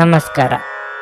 ನಮಸ್ಕಾರ.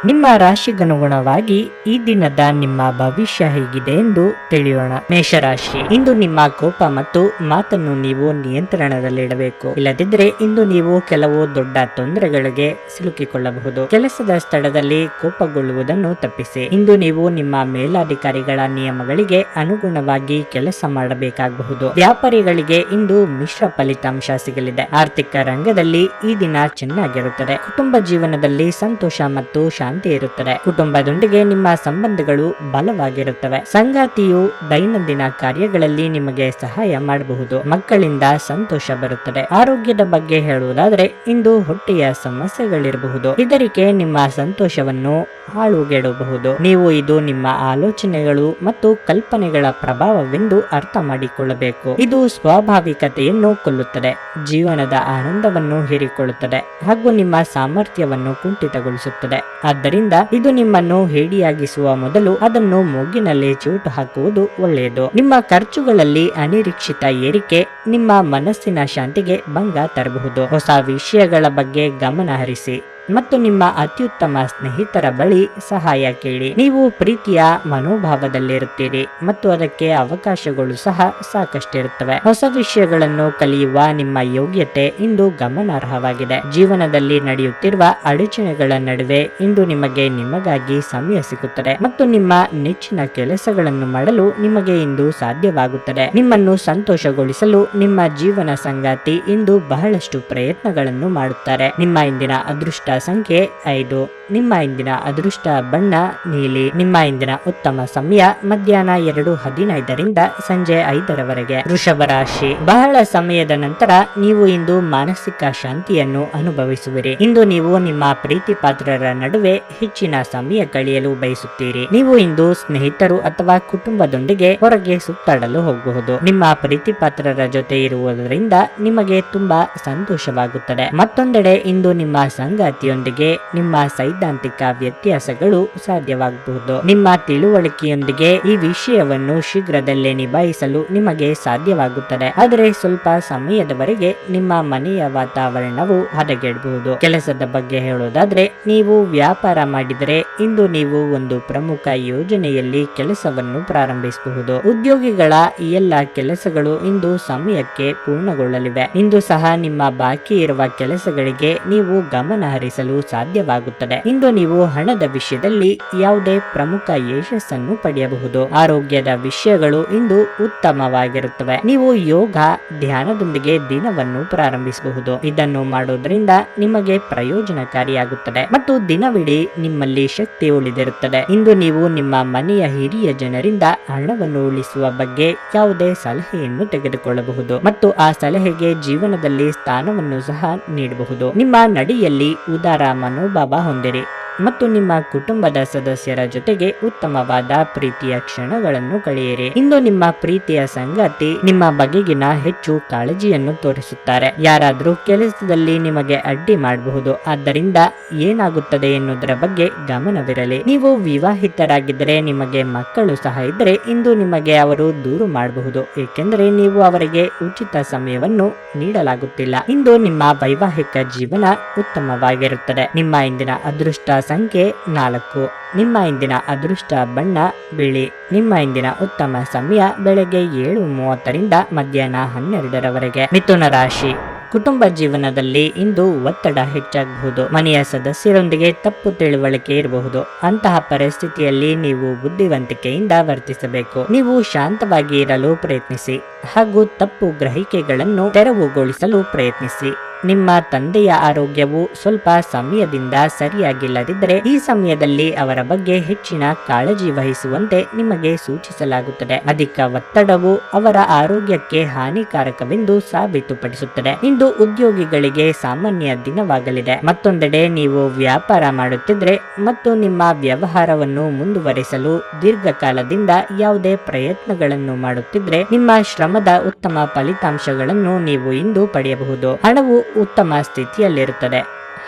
ನಿಮ್ಮ ರಾಶಿಗನುಗುಣವಾಗಿ ಈ ದಿನದ ನಿಮ್ಮ ಭವಿಷ್ಯ ಹೇಗಿದೆ ಎಂದು ತಿಳಿಯೋಣ. ಮೇಷರಾಶಿ, ಇಂದು ನಿಮ್ಮ ಕೋಪ ಮತ್ತು ಮಾತನ್ನು ನೀವು ನಿಯಂತ್ರಣದಲ್ಲಿಡಬೇಕು. ಇಲ್ಲದಿದ್ದರೆ ಇಂದು ನೀವು ಕೆಲವು ದೊಡ್ಡ ತೊಂದರೆಗಳಿಗೆ ಸಿಲುಕಿಕೊಳ್ಳಬಹುದು. ಕೆಲಸದ ಸ್ಥಳದಲ್ಲಿ ಕೋಪಗೊಳ್ಳುವುದನ್ನು ತಪ್ಪಿಸಿ. ಇಂದು ನೀವು ನಿಮ್ಮ ಮೇಲಾಧಿಕಾರಿಗಳ ನಿಯಮಗಳಿಗೆ ಅನುಗುಣವಾಗಿ ಕೆಲಸ ಮಾಡಬೇಕಾಗಬಹುದು. ವ್ಯಾಪಾರಿಗಳಿಗೆ ಇಂದು ಮಿಶ್ರ ಫಲಿತಾಂಶ ಸಿಗಲಿದೆ. ಆರ್ಥಿಕ ರಂಗದಲ್ಲಿ ಈ ದಿನ ಚೆನ್ನಾಗಿರುತ್ತದೆ. ಕುಟುಂಬ ಜೀವನದಲ್ಲಿ ಸಂತೋಷ ಮತ್ತು ಶಾಂತಿ ಇರುತ್ತದೆ. ಕುಟುಂಬದೊಂದಿಗೆ ನಿಮ್ಮ ಸಂಬಂಧಗಳು ಬಲವಾಗಿರುತ್ತವೆ. ಸಂಗಾತಿಯು ದೈನಂದಿನ ಕಾರ್ಯಗಳಲ್ಲಿ ನಿಮಗೆ ಸಹಾಯ ಮಾಡಬಹುದು. ಮಕ್ಕಳಿಂದ ಸಂತೋಷ ಬರುತ್ತದೆ. ಆರೋಗ್ಯದ ಬಗ್ಗೆ ಹೇಳುವುದಾದರೆ ಇಂದು ಹೊಟ್ಟೆಯ ಸಮಸ್ಯೆಗಳಿರಬಹುದು. ಇದರಿಗೆ ನಿಮ್ಮ ಸಂತೋಷವನ್ನು ಹಾಳುಗೆಡಬಹುದು. ನೀವು ಇದು ನಿಮ್ಮ ಆಲೋಚನೆಗಳು ಮತ್ತು ಕಲ್ಪನೆಗಳ ಪ್ರಭಾವವೆಂದು ಅರ್ಥ ಮಾಡಿಕೊಳ್ಳಬೇಕು. ಇದು ಸ್ವಾಭಾವಿಕತೆಯನ್ನು ಕೊಲ್ಲುತ್ತದೆ, ಜೀವನದ ಆನಂದವನ್ನು ಹೀರಿಕೊಳ್ಳುತ್ತದೆ ಹಾಗೂ ನಿಮ್ಮ ಸಾಮರ್ಥ್ಯವನ್ನು ಕುಂಠಿತಗೊಳಿಸುತ್ತದೆ. ಆದ್ದರಿಂದ ಇದು ನಿಮ್ಮನ್ನು ಹೇಡಿಯಾಗಿಸುವ ಮೊದಲು ಅದನ್ನು ಮೂಗಿನಲ್ಲಿ ಚೂಟು ಹಾಕುವುದು ಒಳ್ಳೆಯದು. ನಿಮ್ಮ ಖರ್ಚುಗಳಲ್ಲಿ ಅನಿರೀಕ್ಷಿತ ಏರಿಕೆ ನಿಮ್ಮ ಮನಸ್ಸಿನ ಶಾಂತಿಗೆ ಭಂಗ ತರಬಹುದು. ಹೊಸ ವಿಷಯಗಳ ಬಗ್ಗೆ ಗಮನ ಹರಿಸಿ ಮತ್ತು ನಿಮ್ಮ ಅತ್ಯುತ್ತಮ ಸ್ನೇಹಿತರ ಬಳಿ ಸಹಾಯ ಕೇಳಿ. ನೀವು ಪ್ರೀತಿಯ ಮನೋಭಾವದಲ್ಲಿರುತ್ತೀರಿ ಮತ್ತು ಅದಕ್ಕೆ ಅವಕಾಶಗಳು ಸಹ ಸಾಕಷ್ಟಿರುತ್ತವೆ. ಹೊಸ ವಿಷಯಗಳನ್ನು ಕಲಿಯುವ ನಿಮ್ಮ ಯೋಗ್ಯತೆ ಇಂದು ಗಮನಾರ್ಹವಾಗಿದೆ. ಜೀವನದಲ್ಲಿ ನಡೆಯುತ್ತಿರುವ ಅಡಚಣೆಗಳ ನಡುವೆ ಇಂದು ನಿಮಗಾಗಿ ಸಮಯ ಸಿಗುತ್ತದೆ ಮತ್ತು ನಿಮ್ಮ ನೆಚ್ಚಿನ ಕೆಲಸಗಳನ್ನು ಮಾಡಲು ನಿಮಗೆ ಇಂದು ಸಾಧ್ಯವಾಗುತ್ತದೆ. ನಿಮ್ಮನ್ನು ಸಂತೋಷಗೊಳಿಸಲು ನಿಮ್ಮ ಜೀವನ ಸಂಗಾತಿ ಇಂದು ಬಹಳಷ್ಟು ಪ್ರಯತ್ನಗಳನ್ನು ಮಾಡುತ್ತಾರೆ. ನಿಮ್ಮ ಇಂದಿನ ಅದೃಷ್ಟ ಸಂಖ್ಯೆ 5. ನಿಮ್ಮ ಇಂದಿನ ಅದೃಷ್ಟ ಬಣ್ಣ ನೀಲಿ. ನಿಮ್ಮ ಇಂದಿನ ಉತ್ತಮ ಸಮಯ ಮಧ್ಯಾಹ್ನ 2:15 ಸಂಜೆ 5 ವೃಷಭ ರಾಶಿ, ಬಹಳ ಸಮಯದ ನಂತರ ನೀವು ಇಂದು ಮಾನಸಿಕ ಶಾಂತಿಯನ್ನು ಅನುಭವಿಸುವಿರಿ. ಇಂದು ನೀವು ನಿಮ್ಮ ಪ್ರೀತಿ ಪಾತ್ರರ ನಡುವೆ ಹೆಚ್ಚಿನ ಸಮಯ ಕಳೆಯಲು ಬಯಸುತ್ತೀರಿ. ನೀವು ಇಂದು ಸ್ನೇಹಿತರು ಅಥವಾ ಕುಟುಂಬದೊಂದಿಗೆ ಹೊರಗೆ ಸುತ್ತಾಡಲು ಹೋಗಬಹುದು. ನಿಮ್ಮ ಪ್ರೀತಿ ಪಾತ್ರರ ಜೊತೆ ಇರುವುದರಿಂದ ನಿಮಗೆ ತುಂಬಾ ಸಂತೋಷವಾಗುತ್ತದೆ. ಮತ್ತೊಂದೆಡೆ ಇಂದು ನಿಮ್ಮ ಸಂಗಾತಿಯೊಂದಿಗೆ ನಿಮ್ಮ ಸೈದ್ಧಾಂತಿಕ ವ್ಯತ್ಯಾಸಗಳು ಸಾಧ್ಯವಾಗಬಹುದು. ನಿಮ್ಮ ತಿಳುವಳಿಕೆಯೊಂದಿಗೆ ಈ ವಿಷಯವನ್ನು ಶೀಘ್ರದಲ್ಲೇ ನಿಭಾಯಿಸಲು ನಿಮಗೆ ಸಾಧ್ಯವಾಗುತ್ತದೆ. ಆದರೆ ಸ್ವಲ್ಪ ಸಮಯದವರೆಗೆ ನಿಮ್ಮ ಮನೆಯ ವಾತಾವರಣವು ಹದಗೆಡಬಹುದು. ಕೆಲಸದ ಬಗ್ಗೆ ಹೇಳೋದಾದ್ರೆ ನೀವು ವ್ಯಾಪಾರ ಮಾಡಿದರೆ ಇಂದು ನೀವು ಒಂದು ಪ್ರಮುಖ ಯೋಜನೆಯಲ್ಲಿ ಕೆಲಸವನ್ನು ಪ್ರಾರಂಭಿಸಬಹುದು. ಉದ್ಯೋಗಿಗಳ ಈ ಎಲ್ಲ ಕೆಲಸಗಳು ಇಂದು ಸಮಯಕ್ಕೆ ಪೂರ್ಣಗೊಳ್ಳಲಿವೆ. ಇಂದು ಸಹ ನಿಮ್ಮ ಬಾಕಿ ಇರುವ ಕೆಲಸಗಳಿಗೆ ನೀವು ಗಮನ ಹರಿಸಲು ಸಾಧ್ಯವಾಗುತ್ತದೆ. ಇಂದು ನೀವು ಹಣದ ವಿಷಯದಲ್ಲಿ ಯಾವುದೇ ಪ್ರಮುಖ ಯಶಸ್ಸನ್ನು ಪಡೆಯಬಹುದು. ಆರೋಗ್ಯದ ವಿಷಯಗಳು ಇಂದು ಉತ್ತಮವಾಗಿರುತ್ತವೆ. ನೀವು ಯೋಗ ಧ್ಯಾನದೊಂದಿಗೆ ದಿನವನ್ನು ಪ್ರಾರಂಭಿಸಬಹುದು. ಇದನ್ನು ಮಾಡೋದ್ರಿಂದ ನಿಮಗೆ ಪ್ರಯೋಜನಕಾರಿಯಾಗುತ್ತದೆ ಮತ್ತು ದಿನವಿಡೀ ನಿಮ್ಮಲ್ಲಿ ಶಕ್ತಿ ಉಳಿದಿರುತ್ತದೆ. ಇಂದು ನೀವು ನಿಮ್ಮ ಮನೆಯ ಹಿರಿಯ ಜನರಿಂದ ಹಣವನ್ನು ಉಳಿಸುವ ಬಗ್ಗೆ ಯಾವುದೇ ಸಲಹೆಯನ್ನು ತೆಗೆದುಕೊಳ್ಳಬಹುದು ಮತ್ತು ಆ ಸಲಹೆಗೆ ಜೀವನದಲ್ಲಿ ಸ್ಥಾನವನ್ನು ಸಹ ನೀಡಬಹುದು. ನಿಮ್ಮ ನಡೆಯಲ್ಲಿ ಉದಾರ ಮನೋಭಾವ ಹೊಂದಿರಿ ಮತ್ತು ನಿಮ್ಮ ಕುಟುಂಬದ ಸದಸ್ಯರ ಜೊತೆಗೆ ಉತ್ತಮವಾದ ಪ್ರೀತಿಯ ಕ್ಷಣಗಳನ್ನು ಕಳೆಯಿರಿ. ಇಂದು ನಿಮ್ಮ ಪ್ರೀತಿಯ ಸಂಗಾತಿ ನಿಮ್ಮ ಬಗೆಗಿನ ಹೆಚ್ಚು ಕಾಳಜಿಯನ್ನು ತೋರಿಸುತ್ತಾರೆ. ಯಾರಾದರೂ ಕೆಲಸದಲ್ಲಿ ನಿಮಗೆ ಅಡ್ಡಿ ಮಾಡಬಹುದು. ಆದ್ದರಿಂದ ಏನಾಗುತ್ತದೆ ಎನ್ನುವುದರ ಬಗ್ಗೆ ಗಮನವಿರಲಿ. ನೀವು ವಿವಾಹಿತರಾಗಿದ್ದರೆ ನಿಮಗೆ ಮಕ್ಕಳು ಸಹ ಇದ್ದರೆ ಇಂದು ನಿಮಗೆ ಅವರು ದೂರು ಮಾಡಬಹುದು, ಏಕೆಂದರೆ ನೀವು ಅವರಿಗೆ ಉಚಿತ ಸಮಯವನ್ನು ನೀಡಲಾಗುತ್ತಿಲ್ಲ. ಇಂದು ನಿಮ್ಮ ವೈವಾಹಿಕ ಜೀವನ ಉತ್ತಮವಾಗಿರುತ್ತದೆ. ನಿಮ್ಮ ಇಂದಿನ ಅದೃಷ್ಟ ಸಂಖ್ಯೆ 4. ನಿಮ್ಮ ಇಂದಿನ ಅದೃಷ್ಟ ಬಣ್ಣ ಬಿಳಿ. ನಿಮ್ಮ ಇಂದಿನ ಉತ್ತಮ ಸಮಯ ಬೆಳಗ್ಗೆ 7:30 ಮಧ್ಯಾಹ್ನ 12 ಮಿಥುನ ರಾಶಿ, ಕುಟುಂಬ ಜೀವನದಲ್ಲಿ ಇಂದು ಒತ್ತಡ ಹೆಚ್ಚಾಗಬಹುದು. ಮನೆಯ ಸದಸ್ಯರೊಂದಿಗೆ ತಪ್ಪು ತಿಳುವಳಿಕೆ ಇರಬಹುದು. ಅಂತಹ ಪರಿಸ್ಥಿತಿಯಲ್ಲಿ ನೀವು ಬುದ್ಧಿವಂತಿಕೆಯಿಂದ ವರ್ತಿಸಬೇಕು. ನೀವು ಶಾಂತವಾಗಿ ಇರಲು ಪ್ರಯತ್ನಿಸಿ ಹಾಗೂ ತಪ್ಪು ಗ್ರಹಿಕೆಗಳನ್ನು ತೆರವುಗೊಳಿಸಲು ಪ್ರಯತ್ನಿಸಿ. ನಿಮ್ಮ ತಂದೆಯ ಆರೋಗ್ಯವು ಸ್ವಲ್ಪ ಸಮಯದಿಂದ ಸರಿಯಾಗಿಲ್ಲದಿದ್ದರೆ ಈ ಸಮಯದಲ್ಲಿ ಅವರ ಬಗ್ಗೆ ಹೆಚ್ಚಿನ ಕಾಳಜಿ ವಹಿಸುವಂತೆ ನಿಮಗೆ ಸೂಚಿಸಲಾಗುತ್ತದೆ. ಅಧಿಕ ಒತ್ತಡವು ಅವರ ಆರೋಗ್ಯಕ್ಕೆ ಹಾನಿಕಾರಕವೆಂದು ಸಾಬೀತುಪಡಿಸುತ್ತದೆ. ಇಂದು ಉದ್ಯೋಗಿಗಳಿಗೆ ಸಾಮಾನ್ಯ ದಿನವಾಗಲಿದೆ. ಮತ್ತೊಂದೆಡೆ ನೀವು ವ್ಯಾಪಾರ ಮಾಡುತ್ತಿದ್ರೆ ಮತ್ತು ನಿಮ್ಮ ವ್ಯವಹಾರವನ್ನು ಮುಂದುವರಿಸಲು ದೀರ್ಘಕಾಲದಿಂದ ಯಾವುದೇ ಪ್ರಯತ್ನಗಳನ್ನು ಮಾಡುತ್ತಿದ್ರೆ ನಿಮ್ಮ ಶ್ರಮದ ಉತ್ತಮ ಫಲಿತಾಂಶಗಳನ್ನು ನೀವು ಇಂದು ಪಡೆಯಬಹುದು. ಹಣವು ಉತ್ತಮ ಸ್ಥಿತಿಯಲ್ಲಿರುತ್ತದೆ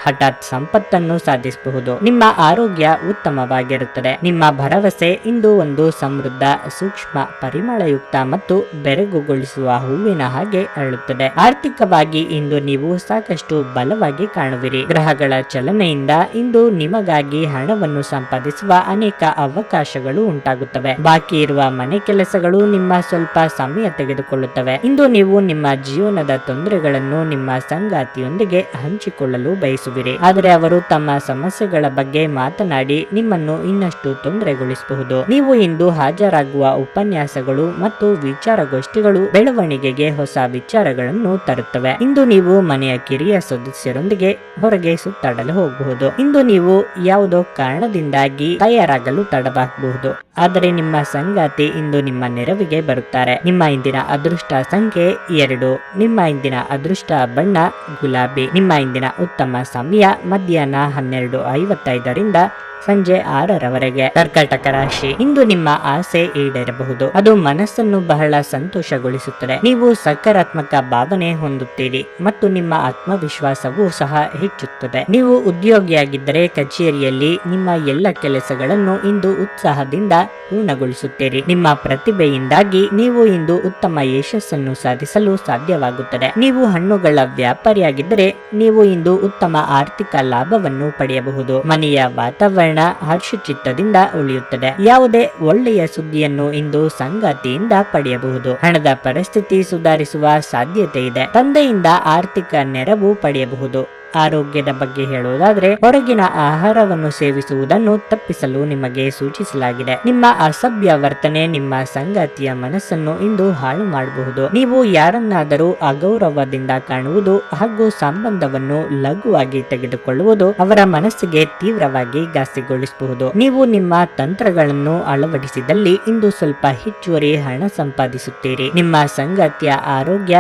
ಹಠಾತ್ ಸಂಪತ್ತನ್ನು ಸಾಧಿಸಬಹುದು. ನಿಮ್ಮ ಆರೋಗ್ಯ ಉತ್ತಮವಾಗಿರುತ್ತದೆ. ನಿಮ್ಮ ಭರವಸೆ ಇಂದು ಒಂದು ಸಮೃದ್ಧ, ಸೂಕ್ಷ್ಮ, ಪರಿಮಳಯುಕ್ತ ಮತ್ತು ಬೆರಗುಗೊಳಿಸುವ ಹೂವಿನ ಹಾಗೆ ಅರಳುತ್ತದೆ. ಆರ್ಥಿಕವಾಗಿ ಇಂದು ನೀವು ಸಾಕಷ್ಟು ಬಲವಾಗಿ ಕಾಣುವಿರಿ. ಗ್ರಹಗಳ ಚಲನೆಯಿಂದ ಇಂದು ನಿಮಗಾಗಿ ಹಣವನ್ನು ಸಂಪಾದಿಸುವ ಅನೇಕ ಅವಕಾಶಗಳು ಉಂಟಾಗುತ್ತವೆ. ಬಾಕಿ ಇರುವ ಮನೆ ಕೆಲಸಗಳು ನಿಮ್ಮ ಸ್ವಲ್ಪ ಸಮಯ ತೆಗೆದುಕೊಳ್ಳುತ್ತವೆ. ಇಂದು ನೀವು ನಿಮ್ಮ ಜೀವನದ ತೊಂದರೆಗಳನ್ನು ನಿಮ್ಮ ಸಂಗಾತಿಯೊಂದಿಗೆ ಹಂಚಿಕೊಳ್ಳಲು ಬಯಸುವಿರಿ, ಆದರೆ ಅವರು ತಮ್ಮ ಸಮಸ್ಯೆಗಳ ಬಗ್ಗೆ ಮಾತನಾಡಿ ನಿಮ್ಮನ್ನು ಇನ್ನಷ್ಟು ತೊಂದರೆಗೊಳಿಸಬಹುದು. ನೀವು ಇಂದು ಹಾಜರಾಗುವ ಉಪನ್ಯಾಸಗಳು ಮತ್ತು ವಿಚಾರಗೋಷ್ಠಿಗಳು ಬೆಳವಣಿಗೆಗೆ ಹೊಸ ವಿಚಾರಗಳನ್ನು ತರುತ್ತವೆ. ಇಂದು ನೀವು ಮನೆಯ ಕಿರಿಯ ಸದಸ್ಯರೊಂದಿಗೆ ಹೊರಗೆ ಸುತ್ತಾಡಲು ಹೋಗಬಹುದು. ಇಂದು ನೀವು ಯಾವುದೋ ಕಾರಣದಿಂದಾಗಿ ತಯಾರಾಗಲು ತಡವಾಗಬಹುದು, ಆದರೆ ನಿಮ್ಮ ಸಂಗಾತಿ ಇಂದು ನಿಮ್ಮ ನೆರವಿಗೆ ಬರುತ್ತಾರೆ. ನಿಮ್ಮ ಇಂದಿನ ಅದೃಷ್ಟ ಸಂಖ್ಯೆ 2. ನಿಮ್ಮ ಇಂದಿನ ಅದೃಷ್ಟ ಬಣ್ಣ ಗುಲಾಬಿ. ನಿಮ್ಮ ಇಂದಿನ ಉತ್ತಮ ಸಮಯ ಮಧ್ಯಾಹ್ನ 12:55 ಸಂಜೆ 6 ಕರ್ಕಾಟಕ ರಾಶಿ. ಇಂದು ನಿಮ್ಮ ಆಸೆ ಈಡೇರಬಹುದು. ಅದು ಮನಸ್ಸನ್ನು ಬಹಳ ಸಂತೋಷಗೊಳಿಸುತ್ತದೆ. ನೀವು ಸಕಾರಾತ್ಮಕ ಭಾವನೆ ಹೊಂದುತ್ತೀರಿ ಮತ್ತು ನಿಮ್ಮ ಆತ್ಮವಿಶ್ವಾಸವೂ ಸಹ ಹೆಚ್ಚುತ್ತದೆ. ನೀವು ಉದ್ಯೋಗಿಯಾಗಿದ್ದರೆ ಕಚೇರಿಯಲ್ಲಿ ನಿಮ್ಮ ಎಲ್ಲ ಕೆಲಸಗಳನ್ನು ಇಂದು ಉತ್ಸಾಹದಿಂದ ಪೂರ್ಣಗೊಳಿಸುತ್ತೀರಿ. ನಿಮ್ಮ ಪ್ರತಿಭೆಯಿಂದಾಗಿ ನೀವು ಇಂದು ಉತ್ತಮ ಯಶಸ್ಸನ್ನು ಸಾಧಿಸಲು ಸಾಧ್ಯವಾಗುತ್ತದೆ. ನೀವು ಹಣ್ಣುಗಳ ವ್ಯಾಪಾರಿಯಾಗಿದ್ದರೆ ನೀವು ಇಂದು ಉತ್ತಮ ಆರ್ಥಿಕ ಲಾಭವನ್ನು ಪಡೆಯಬಹುದು. ಮನೆಯ ವಾತಾವರಣ ಹರ್ಷಚಿತ್ತದಿಂದ ಉಳಿಯುತ್ತದೆ. ಯಾವುದೇ ಒಳ್ಳೆಯ ಸುದ್ದಿಯನ್ನು ಇಂದು ಸಂಗಾತಿಯಿಂದ ಪಡೆಯಬಹುದು. ಹಣದ ಪರಿಸ್ಥಿತಿ ಸುಧಾರಿಸುವ ಸಾಧ್ಯತೆ ಇದೆ. ತಂದೆಯಿಂದ ಆರ್ಥಿಕ ನೆರವು ಪಡೆಯಬಹುದು. ಆರೋಗ್ಯದ ಬಗ್ಗೆ ಹೇಳುವುದಾದ್ರೆ, ಹೊರಗಿನ ಆಹಾರವನ್ನು ಸೇವಿಸುವುದನ್ನು ತಪ್ಪಿಸಲು ನಿಮಗೆ ಸೂಚಿಸಲಾಗಿದೆ. ನಿಮ್ಮ ಅಸಭ್ಯ ವರ್ತನೆ ನಿಮ್ಮ ಸಂಗಾತಿಯ ಮನಸ್ಸನ್ನು ಇಂದು ಹಾಳು ಮಾಡಬಹುದು. ನೀವು ಯಾರನ್ನಾದರೂ ಅಗೌರವದಿಂದ ಕಾಣುವುದು ಹಾಗೂ ಸಂಬಂಧವನ್ನು ಲಘುವಾಗಿ ತೆಗೆದುಕೊಳ್ಳುವುದು ಅವರ ಮನಸ್ಸಿಗೆ ತೀವ್ರವಾಗಿ ಘಾಸಿಗೊಳಿಸಬಹುದು. ನೀವು ನಿಮ್ಮ ತಂತ್ರಗಳನ್ನು ಅಳವಡಿಸಿದಲ್ಲಿ ಇಂದು ಸ್ವಲ್ಪ ಹೆಚ್ಚುವರಿ ಹಣ ಸಂಪಾದಿಸುತ್ತೀರಿ. ನಿಮ್ಮ ಸಂಗಾತಿಯ ಆರೋಗ್ಯ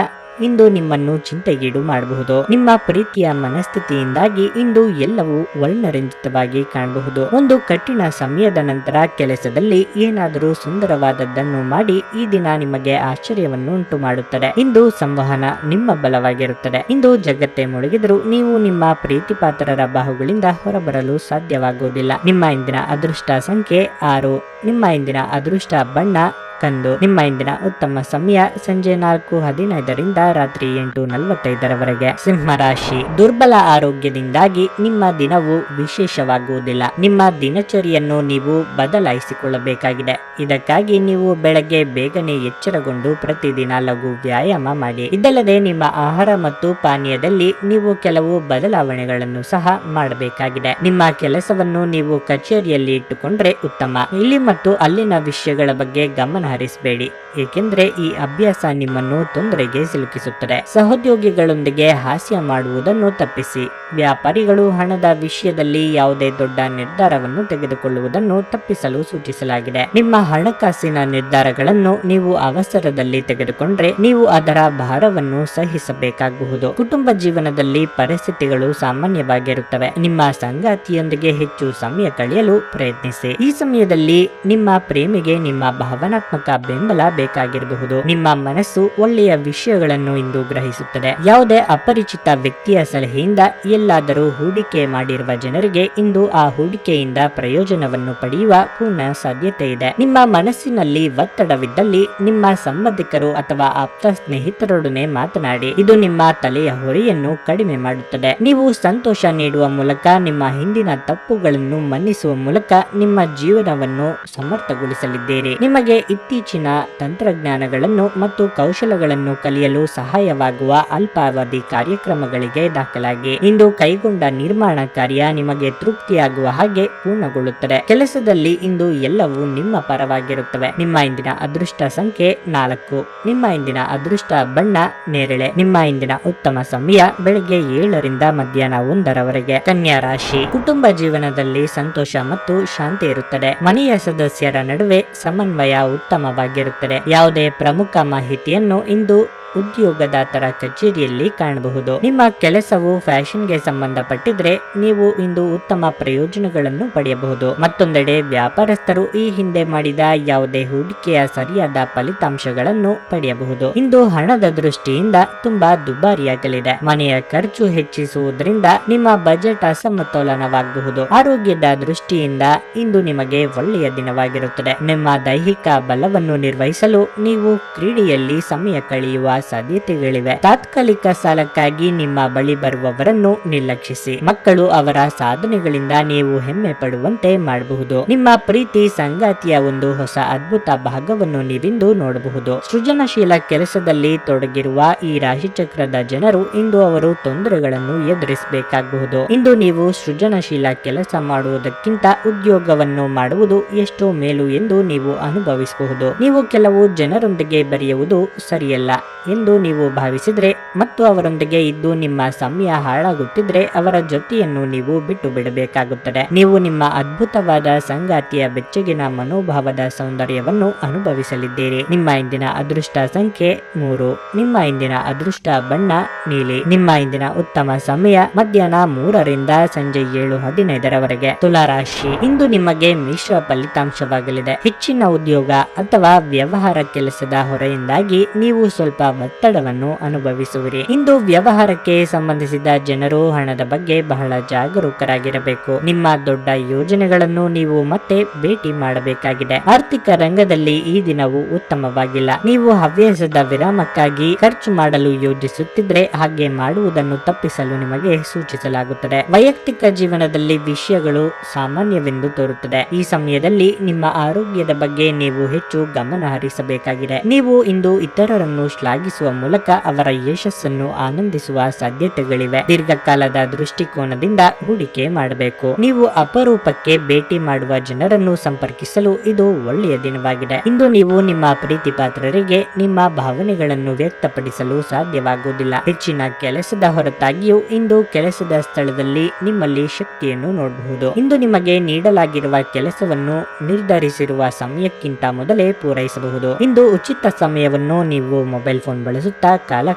ಇಂದು ನಿಮ್ಮನ್ನು ಚಿಂತೆಗೀಡು ಮಾಡಬಹುದು. ನಿಮ್ಮ ಪ್ರೀತಿಯ ಮನಸ್ಥಿತಿಯಿಂದಾಗಿ ಇಂದು ಎಲ್ಲವೂ ವರ್ಣರಂಜಿತವಾಗಿ ಕಾಣಬಹುದು. ಒಂದು ಕಠಿಣ ಸಮಯದ ನಂತರ ಕೆಲಸದಲ್ಲಿ ಏನಾದರೂ ಸುಂದರವಾದದ್ದನ್ನು ಮಾಡಿ ಈ ದಿನ ನಿಮಗೆ ಆಶ್ಚರ್ಯವನ್ನು ಉಂಟು ಮಾಡುತ್ತದೆ. ಇಂದು ಸಂವಹನ ನಿಮ್ಮ ಬಲವಾಗಿರುತ್ತದೆ. ಇಂದು ಜಗತ್ತೇ ಮುಳುಗಿದರೂ ನೀವು ನಿಮ್ಮ ಪ್ರೀತಿ ಪಾತ್ರರ ಬಾಹುಗಳಿಂದ ಹೊರಬರಲು ಸಾಧ್ಯವಾಗುವುದಿಲ್ಲ. ನಿಮ್ಮ ಇಂದಿನ ಅದೃಷ್ಟ ಸಂಖ್ಯೆ 6. ನಿಮ್ಮ ಇಂದಿನ ಅದೃಷ್ಟ ಬಣ್ಣ ಕಂದು. ನಿಮ್ಮ ಇಂದಿನ ಉತ್ತಮ ಸಮಯ ಸಂಜೆ 4:15 ರಾತ್ರಿ 8:45 ಸಿಂಹರಾಶಿ. ದುರ್ಬಲ ಆರೋಗ್ಯದಿಂದಾಗಿ ನಿಮ್ಮ ದಿನವು ವಿಶೇಷವಾಗುವುದಿಲ್ಲ. ನಿಮ್ಮ ದಿನಚರಿಯನ್ನು ನೀವು ಬದಲಾಯಿಸಿಕೊಳ್ಳಬೇಕಾಗಿದೆ. ಇದಕ್ಕಾಗಿ ನೀವು ಬೆಳಗ್ಗೆ ಬೇಗನೆ ಎಚ್ಚರಗೊಂಡು ಪ್ರತಿದಿನ ಲಘು ವ್ಯಾಯಾಮ ಮಾಡಿ. ಇದಲ್ಲದೆ ನಿಮ್ಮ ಆಹಾರ ಮತ್ತು ಪಾನೀಯದಲ್ಲಿ ನೀವು ಕೆಲವು ಬದಲಾವಣೆಗಳನ್ನು ಸಹ ಮಾಡಬೇಕಾಗಿದೆ. ನಿಮ್ಮ ಕೆಲಸವನ್ನು ನೀವು ಕಚೇರಿಯಲ್ಲಿ ಇಟ್ಟುಕೊಂಡ್ರೆ ಉತ್ತಮ. ಇಲ್ಲಿ ಮತ್ತು ಅಲ್ಲಿನ ವಿಷಯಗಳ ಬಗ್ಗೆ ಗಮನ ಹರಿಸಬೇಡಿ, ಏಕೆಂದರೆ ಈ ಅಭ್ಯಾಸ ನಿಮ್ಮನ್ನು ತೊಂದರೆಗೆ ಸಿಲುಕಿಸುತ್ತದೆ. ಸಹೋದ್ಯೋಗಿಗಳೊಂದಿಗೆ ಹಾಸ್ಯ ಮಾಡುವುದನ್ನು ತಪ್ಪಿಸಿ. ವ್ಯಾಪಾರಿಗಳು ಹಣದ ವಿಷಯದಲ್ಲಿ ಯಾವುದೇ ದೊಡ್ಡ ನಿರ್ಧಾರವನ್ನು ತೆಗೆದುಕೊಳ್ಳುವುದನ್ನು ತಪ್ಪಿಸಲು ಸೂಚಿಸಲಾಗಿದೆ. ನಿಮ್ಮ ಹಣಕಾಸಿನ ನಿರ್ಧಾರಗಳನ್ನು ನೀವು ಅವಸರದಲ್ಲಿ ತೆಗೆದುಕೊಂಡ್ರೆ ನೀವು ಅದರ ಭಾರವನ್ನು ಸಹಿಸಬೇಕಾಗಬಹುದು. ಕುಟುಂಬ ಜೀವನದಲ್ಲಿ ಪರಿಸ್ಥಿತಿಗಳು ಸಾಮಾನ್ಯವಾಗಿರುತ್ತವೆ. ನಿಮ್ಮ ಸಂಗಾತಿಯೊಂದಿಗೆ ಹೆಚ್ಚು ಸಮಯ ಕಳೆಯಲು ಪ್ರಯತ್ನಿಸಿ. ಈ ಸಮಯದಲ್ಲಿ ನಿಮ್ಮ ಪ್ರೇಮಿಗೆ ನಿಮ್ಮ ಭಾವನಾತ್ಮಕ ಬೆಂಬಲ ಬೇಕಾಗಿರಬಹುದು. ನಿಮ್ಮ ಮನಸ್ಸು ಒಳ್ಳೆಯ ವಿಷಯಗಳನ್ನು ಇಂದು ಗ್ರಹಿಸುತ್ತದೆ. ಯಾವುದೇ ಅಪರಿಚಿತ ವ್ಯಕ್ತಿಯ ಸಲಹೆಯಿಂದ ಎಲ್ಲಾದರೂ ಹೂಡಿಕೆ ಮಾಡಿರುವ ಜನರಿಗೆ ಇಂದು ಆ ಹೂಡಿಕೆಯಿಂದ ಪ್ರಯೋಜನವನ್ನು ಪಡೆಯುವ ಪೂರ್ಣ ಸಾಧ್ಯತೆ ಇದೆ. ನಿಮ್ಮ ಮನಸ್ಸಿನಲ್ಲಿ ಒತ್ತಡವಿದ್ದಲ್ಲಿ ನಿಮ್ಮ ಸಂಬಂಧಿಕರು ಅಥವಾ ಆಪ್ತ ಸ್ನೇಹಿತರೊಡನೆ ಮಾತನಾಡಿ. ಇದು ನಿಮ್ಮ ತಲೆಯ ಹೊರೆಯನ್ನು ಕಡಿಮೆ ಮಾಡುತ್ತದೆ. ನೀವು ಸಂತೋಷ ನೀಡುವ ಮೂಲಕ, ನಿಮ್ಮ ಹಿಂದಿನ ತಪ್ಪುಗಳನ್ನು ಮನ್ನಿಸುವ ಮೂಲಕ ನಿಮ್ಮ ಜೀವನವನ್ನು ಸಮರ್ಥಗೊಳಿಸಲಿದ್ದೀರಿ. ನಿಮಗೆ ಇತ್ತೀಚಿನ ತಂತ್ರಜ್ಞಾನಗಳನ್ನು ಮತ್ತು ಕೌಶಲಗಳನ್ನು ಕಲಿಯಲು ಸಹಾಯವಾಗುವ ಅಲ್ಪಾವಧಿ ಕಾರ್ಯಕ್ರಮಗಳಿಗೆ ದಾಖಲಾಗಿ. ಇಂದು ಕೈಗೊಂಡ ನಿರ್ಮಾಣ ಕಾರ್ಯ ನಿಮಗೆ ತೃಪ್ತಿಯಾಗುವ ಹಾಗೆ ಪೂರ್ಣಗೊಳ್ಳುತ್ತದೆ. ಕೆಲಸದಲ್ಲಿ ಇಂದು ಎಲ್ಲವೂ ನಿಮ್ಮ ಪರವಾಗಿರುತ್ತವೆ. ನಿಮ್ಮ ಇಂದಿನ ಅದೃಷ್ಟ ಸಂಖ್ಯೆ 4. ನಿಮ್ಮ ಇಂದಿನ ಅದೃಷ್ಟ ಬಣ್ಣ ನೇರಳೆ. ನಿಮ್ಮ ಇಂದಿನ ಉತ್ತಮ ಸಮಯ ಬೆಳಗ್ಗೆ 7 ಮಧ್ಯಾಹ್ನ 1 ಕನ್ಯಾ ರಾಶಿ. ಕುಟುಂಬ ಜೀವನದಲ್ಲಿ ಸಂತೋಷ ಮತ್ತು ಶಾಂತಿ ಇರುತ್ತದೆ. ಮನೆಯ ಸದಸ್ಯರ ನಡುವೆ ಸಮನ್ವಯ ಉತ್ತಮವಾಗಿರುತ್ತದೆ. ಯಾವುದೇ ಪ್ರಮುಖ ಮಾಹಿತಿಯನ್ನು ಇಂದು ಉದ್ಯೋಗದಾತರ ಕಚೇರಿಯಲ್ಲಿ ಕಾಣಬಹುದು. ನಿಮ್ಮ ಕೆಲಸವು ಫ್ಯಾಷನ್ಗೆ ಸಂಬಂಧಪಟ್ಟಿದ್ರೆ ನೀವು ಇಂದು ಉತ್ತಮ ಪ್ರಯೋಜನಗಳನ್ನು ಪಡೆಯಬಹುದು. ಮತ್ತೊಂದೆಡೆ ವ್ಯಾಪಾರಸ್ಥರು ಈ ಹಿಂದೆ ಮಾಡಿದ ಯಾವುದೇ ಹೂಡಿಕೆಯ ಸರಿಯಾದ ಫಲಿತಾಂಶಗಳನ್ನು ಪಡೆಯಬಹುದು. ಇಂದು ಹಣದ ದೃಷ್ಟಿಯಿಂದ ತುಂಬಾ ದುಬಾರಿಯಾಗಲಿದೆ. ಮನೆಯ ಖರ್ಚು ಹೆಚ್ಚಿಸುವುದರಿಂದ ನಿಮ್ಮ ಬಜೆಟ್ ಅಸಮತೋಲನವಾಗಬಹುದು. ಆರೋಗ್ಯದ ದೃಷ್ಟಿಯಿಂದ ಇಂದು ನಿಮಗೆ ಒಳ್ಳೆಯ ದಿನವಾಗಿರುತ್ತದೆ. ನಿಮ್ಮ ದೈಹಿಕ ಬಲವನ್ನು ನಿರ್ವಹಿಸಲು ನೀವು ಕ್ರೀಡೆಯಲ್ಲಿ ಸಮಯ ಕಳೆಯುವ ಸಾಧ್ಯತೆಗಳಿವೆ. ತಾತ್ಕಾಲಿಕ ಸಾಲಕ್ಕಾಗಿ ನಿಮ್ಮ ಬಳಿ ಬರುವವರನ್ನು ನಿರ್ಲಕ್ಷಿಸಿ. ಮಕ್ಕಳು ಅವರ ಸಾಧನೆಗಳಿಂದ ನೀವು ಹೆಮ್ಮೆ ಪಡುವಂತೆ ಮಾಡಬಹುದು. ನಿಮ್ಮ ಪ್ರೀತಿ ಸಂಗಾತಿಯ ಒಂದು ಹೊಸ ಅದ್ಭುತ ಭಾಗವನ್ನು ನೀವಿಂದು ನೋಡಬಹುದು. ಸೃಜನಶೀಲ ಕೆಲಸದಲ್ಲಿ ತೊಡಗಿರುವ ಈ ರಾಶಿಚಕ್ರದ ಜನರು ಇಂದು ಅವರು ತೊಂದರೆಗಳನ್ನು ಎದುರಿಸಬೇಕಾಗಬಹುದು. ಇಂದು ನೀವು ಸೃಜನಶೀಲ ಕೆಲಸ ಮಾಡುವುದಕ್ಕಿಂತ ಉದ್ಯೋಗವನ್ನು ಮಾಡುವುದು ಎಷ್ಟೋ ಮೇಲು ಎಂದು ನೀವು ಅನುಭವಿಸಬಹುದು. ನೀವು ಕೆಲವು ಜನರೊಂದಿಗೆ ಬೆರೆಯುವುದು ಸರಿಯಲ್ಲ ಎಂದು ನೀವು ಭಾವಿಸಿದ್ರೆ ಮತ್ತು ಅವರೊಂದಿಗೆ ಇದ್ದು ನಿಮ್ಮ ಸಮಯ ಹಾಳಾಗುತ್ತಿದ್ರೆ ಅವರ ಜೊತೆಯನ್ನು ನೀವು ಬಿಟ್ಟು ಬಿಡಬೇಕಾಗುತ್ತದೆ. ನೀವು ನಿಮ್ಮ ಅದ್ಭುತವಾದ ಸಂಗಾತಿಯ ಬೆಚ್ಚಗಿನ ಮನೋಭಾವದ ಸೌಂದರ್ಯವನ್ನು ಅನುಭವಿಸಲಿದ್ದೀರಿ. ನಿಮ್ಮ ಇಂದಿನ ಅದೃಷ್ಟ ಸಂಖ್ಯೆ 3. ನಿಮ್ಮ ಇಂದಿನ ಅದೃಷ್ಟ ಬಣ್ಣ ನೀಲಿ. ನಿಮ್ಮ ಇಂದಿನ ಉತ್ತಮ ಸಮಯ ಮಧ್ಯಾಹ್ನ 3ರಿಂದ ಸಂಜೆ 7:15 ತುಲಾ ರಾಶಿ. ಇಂದು ನಿಮಗೆ ಮಿಶ್ರ ಫಲಿತಾಂಶವಾಗಲಿದೆ. ಹೆಚ್ಚಿನ ಉದ್ಯೋಗ ಅಥವಾ ವ್ಯವಹಾರ ಕೆಲಸದ ಹೊರೆಯಿಂದಾಗಿ ನೀವು ಸ್ವಲ್ಪ ಒತ್ತಡವನ್ನು ಅನುಭವಿಸುವಿರಿ. ಇಂದು ವ್ಯವಹಾರಕ್ಕೆ ಸಂಬಂಧಿಸಿದ ಜನರು ಹಣದ ಬಗ್ಗೆ ಬಹಳ ಜಾಗರೂಕರಾಗಿರಬೇಕು. ನಿಮ್ಮ ದೊಡ್ಡ ಯೋಜನೆಗಳನ್ನು ನೀವು ಮತ್ತೆ ಭೇಟಿ ಮಾಡಬೇಕಾಗಿದೆ. ಆರ್ಥಿಕ ರಂಗದಲ್ಲಿ ಈ ದಿನವು ಉತ್ತಮವಾಗಿಲ್ಲ. ನೀವು ಹವ್ಯಾಸದ ವಿರಾಮಕ್ಕಾಗಿ ಖರ್ಚು ಮಾಡಲು ಯೋಜಿಸುತ್ತಿದ್ರೆ ಹಾಗೆ ಮಾಡುವುದನ್ನು ತಪ್ಪಿಸಲು ನಿಮಗೆ ಸೂಚಿಸಲಾಗುತ್ತದೆ. ವೈಯಕ್ತಿಕ ಜೀವನದಲ್ಲಿ ವಿಷಯಗಳು ಸಾಮಾನ್ಯವೆಂದು ತೋರುತ್ತದೆ. ಈ ಸಮಯದಲ್ಲಿ ನಿಮ್ಮ ಆರೋಗ್ಯದ ಬಗ್ಗೆ ನೀವು ಹೆಚ್ಚು ಗಮನ ಹರಿಸಬೇಕಾಗಿದೆ. ನೀವು ಇಂದು ಇತರರನ್ನು ಶ್ಲಾಘಿಸುವ ಮೂಲಕ ಅವರ ಯಶಸ್ಸನ್ನು ಆನಂದಿಸುವ ಸಾಧ್ಯತೆಗಳಿವೆ. ದೀರ್ಘಕಾಲದ ದೃಷ್ಟಿಕೋನದಿಂದ ಹೂಡಿಕೆ ಮಾಡಬೇಕು. ನೀವು ಅಪರೂಪಕ್ಕೆ ಭೇಟಿ ಮಾಡುವ ಜನರನ್ನು ಸಂಪರ್ಕಿಸಲು ಇದು ಒಳ್ಳೆಯ ದಿನವಾಗಿದೆ. ಇಂದು ನೀವು ನಿಮ್ಮ ಪ್ರೀತಿ ಪಾತ್ರರಿಗೆ ನಿಮ್ಮ ಭಾವನೆಗಳನ್ನು ವ್ಯಕ್ತಪಡಿಸಲು ಸಾಧ್ಯವಾಗುವುದಿಲ್ಲ. ಹೆಚ್ಚಿನ ಕೆಲಸದ ಹೊರತಾಗಿಯೂ ಇಂದು ಕೆಲಸದ ಸ್ಥಳದಲ್ಲಿ ನಿಮ್ಮಲ್ಲಿ ಶಕ್ತಿಯನ್ನು ನೋಡಬಹುದು. ಇಂದು ನಿಮಗೆ ನೀಡಲಾಗಿರುವ ಕೆಲಸವನ್ನು ನಿರ್ಧರಿಸಿರುವ ಸಮಯಕ್ಕಿಂತ ಮೊದಲೇ ಪೂರೈಸಬಹುದು. ಇಂದು ಉಚಿತ ಸಮಯವನ್ನು ನೀವು ಮೊಬೈಲ್ ಫೋನ್ ಬಳಸುತ್ತಾ ಕಾಲ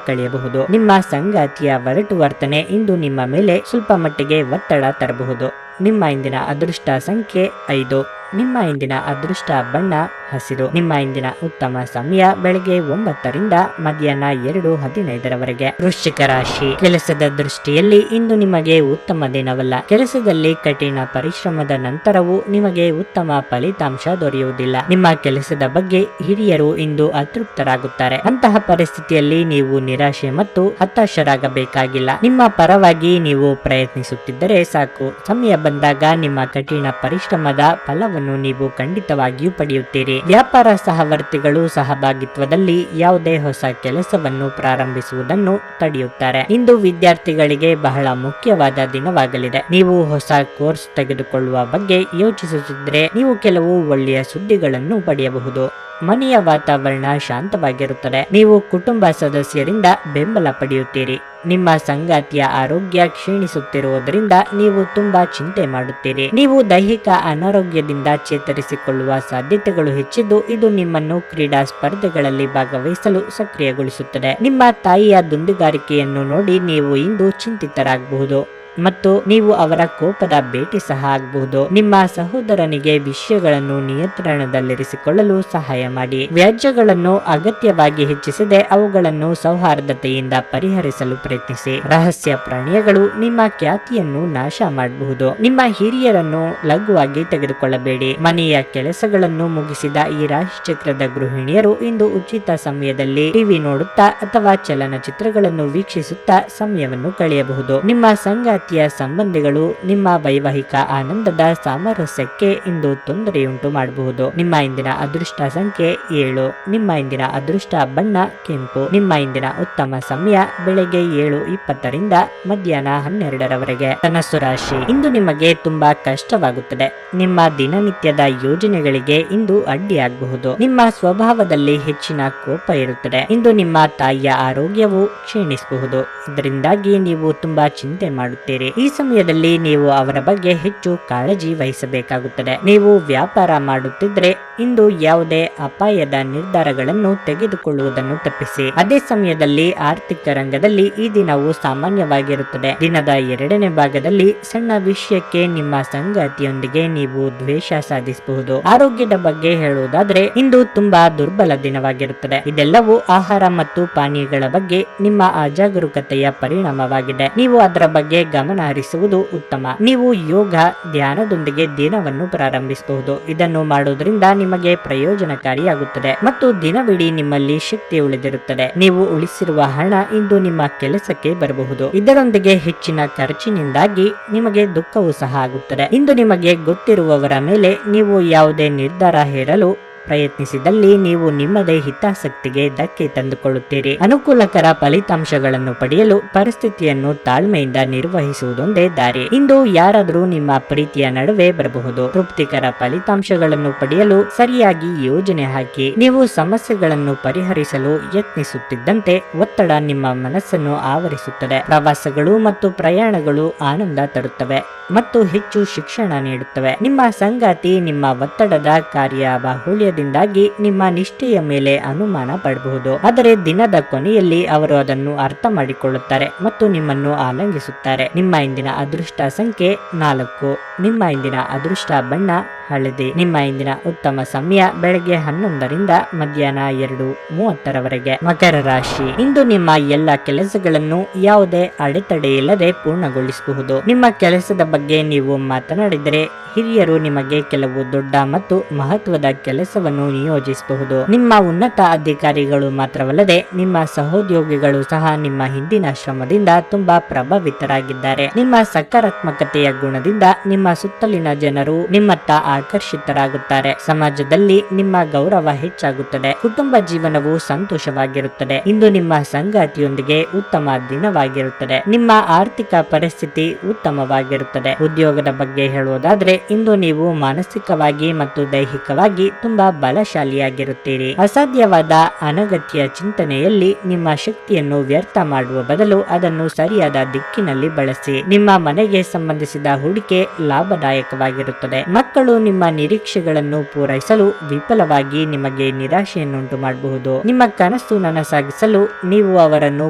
ಕಳೆಯಬಹುದು. ನಿಮ್ಮ ಸಂಗಾತಿಯ ಒರಟು ವರ್ತನೆ ಇಂದು ನಿಮ್ಮ ಮೇಲೆ ಸ್ವಲ್ಪ ಮಟ್ಟಿಗೆ ಒತ್ತಡ ತರಬಹುದು. ನಿಮ್ಮ ಇಂದಿನ ಅದೃಷ್ಟ ಸಂಖ್ಯೆ 5. ನಿಮ್ಮ ಇಂದಿನ ಅದೃಷ್ಟ ಬಣ್ಣ ಹಸಿರು. ನಿಮ್ಮ ಇಂದಿನ ಉತ್ತಮ ಸಮಯ ಬೆಳಗ್ಗೆ 9ರಿಂದ ಮಧ್ಯಾಹ್ನ 2:15 ವೃಶ್ಚಿಕ ರಾಶಿ. ಕೆಲಸದ ದೃಷ್ಟಿಯಲ್ಲಿ ಇಂದು ನಿಮಗೆ ಉತ್ತಮ ದಿನವಲ್ಲ. ಕೆಲಸದಲ್ಲಿ ಕಠಿಣ ಪರಿಶ್ರಮದ ನಂತರವೂ ನಿಮಗೆ ಉತ್ತಮ ಫಲಿತಾಂಶ ದೊರೆಯುವುದಿಲ್ಲ. ನಿಮ್ಮ ಕೆಲಸದ ಬಗ್ಗೆ ಹಿರಿಯರು ಇಂದು ಅತೃಪ್ತರಾಗುತ್ತಾರೆ. ಅಂತಹ ಪರಿಸ್ಥಿತಿಯಲ್ಲಿ ನೀವು ನಿರಾಶೆ ಮತ್ತು ಹತಾಶರಾಗಬೇಕಾಗಿಲ್ಲ. ನಿಮ್ಮ ಪರವಾಗಿ ನೀವು ಪ್ರಯತ್ನಿಸುತ್ತಿದ್ದರೆ ಸಾಕು. ಸಮಯ ಬಂದಾಗ ನಿಮ್ಮ ಕಠಿಣ ಪರಿಶ್ರಮದ ಫಲವನ್ನು ನೀವು ಖಂಡಿತವಾಗಿಯೂ ಪಡೆಯುತ್ತೀರಿ. ವ್ಯಾಪಾರ ಸಹವರ್ತಿಗಳು ಸಹಭಾಗಿತ್ವದಲ್ಲಿ ಯಾವುದೇ ಹೊಸ ಕೆಲಸವನ್ನು ಪ್ರಾರಂಭಿಸುವುದನ್ನು ತಡೆಯುತ್ತಾರೆ. ಇಂದು ವಿದ್ಯಾರ್ಥಿಗಳಿಗೆ ಬಹಳ ಮುಖ್ಯವಾದ ದಿನವಾಗಲಿದೆ. ನೀವು ಹೊಸ ಕೋರ್ಸ್ ತೆಗೆದುಕೊಳ್ಳುವ ಬಗ್ಗೆ ಯೋಚಿಸುತ್ತಿದ್ದರೆ ನೀವು ಕೆಲವು ಒಳ್ಳೆಯ ಸುದ್ದಿಗಳನ್ನು ಪಡೆಯಬಹುದು. ಮನೆಯ ವಾತಾವರಣ ಶಾಂತವಾಗಿರುತ್ತದೆ. ನೀವು ಕುಟುಂಬ ಸದಸ್ಯರಿಂದ ಬೆಂಬಲ ಪಡೆಯುತ್ತೀರಿ. ನಿಮ್ಮ ಸಂಗಾತಿಯ ಆರೋಗ್ಯ ಕ್ಷೀಣಿಸುತ್ತಿರುವುದರಿಂದ ನೀವು ತುಂಬಾ ಚಿಂತೆ ಮಾಡುತ್ತೀರಿ. ನೀವು ದೈಹಿಕ ಅನಾರೋಗ್ಯದಿಂದ ಚೇತರಿಸಿಕೊಳ್ಳುವ ಸಾಧ್ಯತೆಗಳು ಹೆಚ್ಚಿದ್ದು ಇದು ನಿಮ್ಮನ್ನು ಕ್ರೀಡಾ ಸ್ಪರ್ಧೆಗಳಲ್ಲಿ ಭಾಗವಹಿಸಲು ಸಕ್ರಿಯಗೊಳಿಸುತ್ತದೆ. ನಿಮ್ಮ ತಾಯಿಯ ದುಂದುಗಾರಿಕೆಯನ್ನು ನೋಡಿ ನೀವು ಇಂದು ಚಿಂತಿತರಾಗಬಹುದು ಮತ್ತು ನೀವು ಅವರ ಕೋಪದ ಭೇಟಿ ಸಹ ಆಗಬಹುದು. ನಿಮ್ಮ ಸಹೋದರನಿಗೆ ವಿಷಯಗಳನ್ನು ನಿಯಂತ್ರಣದಲ್ಲಿರಿಸಿಕೊಳ್ಳಲು ಸಹಾಯ ಮಾಡಿ. ವ್ಯಾಜ್ಯಗಳನ್ನು ಅಗತ್ಯವಾಗಿ ಹೆಚ್ಚಿಸದೆ ಅವುಗಳನ್ನು ಸೌಹಾರ್ದತೆಯಿಂದ ಪರಿಹರಿಸಲು ಪ್ರಯತ್ನಿಸಿ. ರಹಸ್ಯ ಪ್ರಾಣಿಗಳು ನಿಮ್ಮ ಖ್ಯಾತಿಯನ್ನು ನಾಶ ಮಾಡಬಹುದು. ನಿಮ್ಮ ಹಿರಿಯರನ್ನು ಲಘುವಾಗಿ ತೆಗೆದುಕೊಳ್ಳಬೇಡಿ. ಮನೆಯ ಕೆಲಸಗಳನ್ನು ಮುಗಿಸಿದ ಈ ರಾಶಿಚಕ್ರದ ಗೃಹಿಣಿಯರು ಇಂದು ಉಚಿತ ಸಮಯದಲ್ಲಿ ಟಿವಿ ನೋಡುತ್ತಾ ಅಥವಾ ಚಲನಚಿತ್ರಗಳನ್ನು ವೀಕ್ಷಿಸುತ್ತಾ ಸಮಯವನ್ನು ಕಳೆಯಬಹುದು. ನಿಮ್ಮ ಸಂಗಾತಿಯ ಸಂಬಂಧಿಗಳು ನಿಮ್ಮ ವೈವಾಹಿಕ ಆನಂದದ ಸಾಮರಸ್ಯಕ್ಕೆ ಇಂದು ತೊಂದರೆಯುಂಟು ಮಾಡಬಹುದು. ನಿಮ್ಮ ಇಂದಿನ ಅದೃಷ್ಟ ಸಂಖ್ಯೆ 7. ನಿಮ್ಮ ಇಂದಿನ ಅದೃಷ್ಟ ಬಣ್ಣ ಕೆಂಪು. ನಿಮ್ಮ ಇಂದಿನ ಉತ್ತಮ ಸಮಯ ಬೆಳಗ್ಗೆ 7:20ರಿಂದ ಮಧ್ಯಾಹ್ನ 12:00 ಧನಸ್ಸು ರಾಶಿ. ಇಂದು ನಿಮಗೆ ತುಂಬಾ ಕಷ್ಟವಾಗುತ್ತದೆ. ನಿಮ್ಮ ದಿನನಿತ್ಯದ ಯೋಜನೆಗಳಿಗೆ ಇಂದು ಅಡ್ಡಿಯಾಗಬಹುದು. ನಿಮ್ಮ ಸ್ವಭಾವದಲ್ಲಿ ಹೆಚ್ಚಿನ ಕೋಪ ಇರುತ್ತದೆ. ಇಂದು ನಿಮ್ಮ ತಾಯಿಯ ಆರೋಗ್ಯವು ಕ್ಷೀಣಿಸಬಹುದು. ಇದರಿಂದಾಗಿ ನೀವು ತುಂಬಾ ಚಿಂತೆ ಮಾಡುತ್ತೀರಿ. ಈ ಸಮಯದಲ್ಲಿ ನೀವು ಅವರ ಬಗ್ಗೆ ಹೆಚ್ಚು ಕಾಳಜಿ ವಹಿಸಬೇಕಾಗುತ್ತದೆ. ನೀವು ವ್ಯಾಪಾರ ಮಾಡುತ್ತಿದ್ರೆ ಇಂದು ಯಾವುದೇ ಅಪಾಯದ ನಿರ್ಧಾರಗಳನ್ನು ತೆಗೆದುಕೊಳ್ಳುವುದನ್ನು ತಪ್ಪಿಸಿ. ಅದೇ ಸಮಯದಲ್ಲಿ ಆರ್ಥಿಕ ರಂಗದಲ್ಲಿ ಈ ದಿನವು ಸಾಮಾನ್ಯವಾಗಿರುತ್ತದೆ. ದಿನದ 2ನೇ ಭಾಗದಲ್ಲಿ ಸಣ್ಣ ವಿಷಯಕ್ಕೆ ನಿಮ್ಮ ಸಂಗಾತಿಯೊಂದಿಗೆ ನೀವು ದ್ವೇಷ ಸಾಧಿಸಬಹುದು. ಆರೋಗ್ಯದ ಬಗ್ಗೆ ಹೇಳುವುದಾದ್ರೆ ಇಂದು ತುಂಬಾ ದುರ್ಬಲ ದಿನವಾಗಿರುತ್ತದೆ. ಇದೆಲ್ಲವೂ ಆಹಾರ ಮತ್ತು ಪಾನೀಯಗಳ ಬಗ್ಗೆ ನಿಮ್ಮ ಅಜಾಗರೂಕತೆಯ ಪರಿಣಾಮವಾಗಿದೆ. ನೀವು ಅದರ ಬಗ್ಗೆ ಗಮನ ಹರಿಸುವುದು ಉತ್ತಮ. ನೀವು ಯೋಗ ಧ್ಯಾನದೊಂದಿಗೆ ದಿನವನ್ನು ಪ್ರಾರಂಭಿಸಬಹುದು. ಇದನ್ನು ಮಾಡುವುದರಿಂದ ನಿಮಗೆ ಪ್ರಯೋಜನಕಾರಿಯಾಗುತ್ತದೆ ಮತ್ತು ದಿನವಿಡೀ ನಿಮ್ಮಲ್ಲಿ ಶಕ್ತಿ ಉಳಿದಿರುತ್ತದೆ. ನೀವು ಉಳಿಸಿರುವ ಹಣ ಇಂದು ನಿಮ್ಮ ಕೆಲಸಕ್ಕೆ ಬರಬಹುದು. ಇದರೊಂದಿಗೆ ಹೆಚ್ಚಿನ ಖರ್ಚಿನಿಂದಾಗಿ ನಿಮಗೆ ದುಃಖವೂ ಸಹ ಆಗುತ್ತದೆ. ಇಂದು ನಿಮಗೆ ಗೊತ್ತಿರುವವರ ಮೇಲೆ ನೀವು ಯಾವುದೇ ನಿರ್ಧಾರ ಹೇರಲು ಪ್ರಯತ್ನಿಸಿದಲ್ಲಿ ನೀವು ನಿಮ್ಮದೇ ಹಿತಾಸಕ್ತಿಗೆ ಧಕ್ಕೆ ತಂದುಕೊಳ್ಳುತ್ತೀರಿ. ಅನುಕೂಲಕರ ಫಲಿತಾಂಶಗಳನ್ನು ಪಡೆಯಲು ಪರಿಸ್ಥಿತಿಯನ್ನು ತಾಳ್ಮೆಯಿಂದ ನಿರ್ವಹಿಸುವುದೊಂದೇ ದಾರಿ. ಇಂದು ಯಾರಾದರೂ ನಿಮ್ಮ ಪ್ರೀತಿಯ ನಡುವೆ ಬರಬಹುದು. ತೃಪ್ತಿಕರ ಫಲಿತಾಂಶಗಳನ್ನು ಪಡೆಯಲು ಸರಿಯಾಗಿ ಯೋಜನೆ ಹಾಕಿ. ನೀವು ಸಮಸ್ಯೆಗಳನ್ನು ಪರಿಹರಿಸಲು ಯತ್ನಿಸುತ್ತಿದ್ದಂತೆ ಒತ್ತಡ ನಿಮ್ಮ ಮನಸ್ಸನ್ನು ಆವರಿಸುತ್ತದೆ. ಪ್ರವಾಸಗಳು ಮತ್ತು ಪ್ರಯಾಣಗಳು ಆನಂದ ತರುತ್ತವೆ ಮತ್ತು ಹೆಚ್ಚು ಶಿಕ್ಷಣ ನೀಡುತ್ತವೆ. ನಿಮ್ಮ ಸಂಗಾತಿ ನಿಮ್ಮ ಒತ್ತಡದ ಕಾರ್ಯಬಾಹುಳ್ಯದಿಂದಾಗಿ ನಿಮ್ಮ ನಿಷ್ಠೆಯ ಮೇಲೆ ಅನುಮಾನ ಪಡಬಹುದು. ಆದರೆ ದಿನದ ಕೊನೆಯಲ್ಲಿ ಅವರು ಅದನ್ನು ಅರ್ಥ ಮಾಡಿಕೊಳ್ಳುತ್ತಾರೆ ಮತ್ತು ನಿಮ್ಮನ್ನು ಆಲಂಗಿಸುತ್ತಾರೆ. ನಿಮ್ಮ ಇಂದಿನ ಅದೃಷ್ಟ ಸಂಖ್ಯೆ 4. ನಿಮ್ಮ ಇಂದಿನ ಅದೃಷ್ಟ ಬಣ್ಣ ಹಳದಿ. ನಿಮ್ಮ ಇಂದಿನ ಉತ್ತಮ ಸಮಯ ಬೆಳಗ್ಗೆ 11ರಿಂದ ಮಧ್ಯಾಹ್ನ 2:30ರವರೆಗೆ. ಮಕರ ರಾಶಿ. ಇಂದು ನಿಮ್ಮ ಎಲ್ಲ ಕೆಲಸಗಳನ್ನು ಯಾವುದೇ ಅಡೆತಡೆ ಇಲ್ಲದೆ ಪೂರ್ಣಗೊಳಿಸಬಹುದು. ನಿಮ್ಮ ಕೆಲಸದ ಬಗ್ಗೆ ನೀವು ಮಾತನಾಡಿದರೆ ಹಿರಿಯರು ನಿಮಗೆ ಕೆಲವು ದೊಡ್ಡ ಮತ್ತು ಮಹತ್ವದ ಕೆಲಸವನ್ನು ನಿಯೋಜಿಸಬಹುದು. ನಿಮ್ಮ ಉನ್ನತ ಅಧಿಕಾರಿಗಳು ಮಾತ್ರವಲ್ಲದೆ ನಿಮ್ಮ ಸಹೋದ್ಯೋಗಿಗಳು ಸಹ ನಿಮ್ಮ ಹಿಂದಿನ ಶ್ರಮದಿಂದ ತುಂಬಾ ಪ್ರಭಾವಿತರಾಗಿದ್ದಾರೆ. ನಿಮ್ಮ ಸಕಾರಾತ್ಮಕತೆಯ ಗುಣದಿಂದ ನಿಮ್ಮ ಸುತ್ತಲಿನ ಜನರು ನಿಮ್ಮತ್ತ ಆಕರ್ಷಿತರಾಗುತ್ತಾರೆ. ಸಮಾಜದಲ್ಲಿ ನಿಮ್ಮ ಗೌರವ ಹೆಚ್ಚಾಗುತ್ತದೆ. ಕುಟುಂಬ ಜೀವನವು ಸಂತೋಷವಾಗಿರುತ್ತದೆ. ಇಂದು ನಿಮ್ಮ ಸಂಗಾತಿಯೊಂದಿಗೆ ಉತ್ತಮ ದಿನವಾಗಿರುತ್ತದೆ. ನಿಮ್ಮ ಆರ್ಥಿಕ ಪರಿಸ್ಥಿತಿ ಉತ್ತಮವಾಗಿರುತ್ತದೆ. ಉದ್ಯೋಗದ ಬಗ್ಗೆ ಹೇಳುವುದಾದ್ರೆ ಇಂದು ನೀವು ಮಾನಸಿಕವಾಗಿ ಮತ್ತು ದೈಹಿಕವಾಗಿ ತುಂಬಾ ಬಲಶಾಲಿಯಾಗಿರುತ್ತೀರಿ. ಅಸಾಧ್ಯವಾದ ಅನಗತ್ಯ ಚಿಂತನೆಯಲ್ಲಿ ನಿಮ್ಮ ಶಕ್ತಿಯನ್ನು ವ್ಯರ್ಥ ಮಾಡುವ ಬದಲು ಅದನ್ನು ಸರಿಯಾದ ದಿಕ್ಕಿನಲ್ಲಿ ಬಳಸಿ. ನಿಮ್ಮ ಮನೆಗೆ ಸಂಬಂಧಿಸಿದ ಹೂಡಿಕೆ ಲಾಭದಾಯಕವಾಗಿರುತ್ತದೆ. ಮಕ್ಕಳು ನಿಮ್ಮ ನಿರೀಕ್ಷೆಗಳನ್ನು ಪೂರೈಸಲು ವಿಫಲವಾಗಿ ನಿಮಗೆ ನಿರಾಶೆಯನ್ನುಂಟು ಮಾಡಬಹುದು. ನಿಮ್ಮ ಕನಸು ನನಸಾಗಿಸಲು ನೀವು ಅವರನ್ನು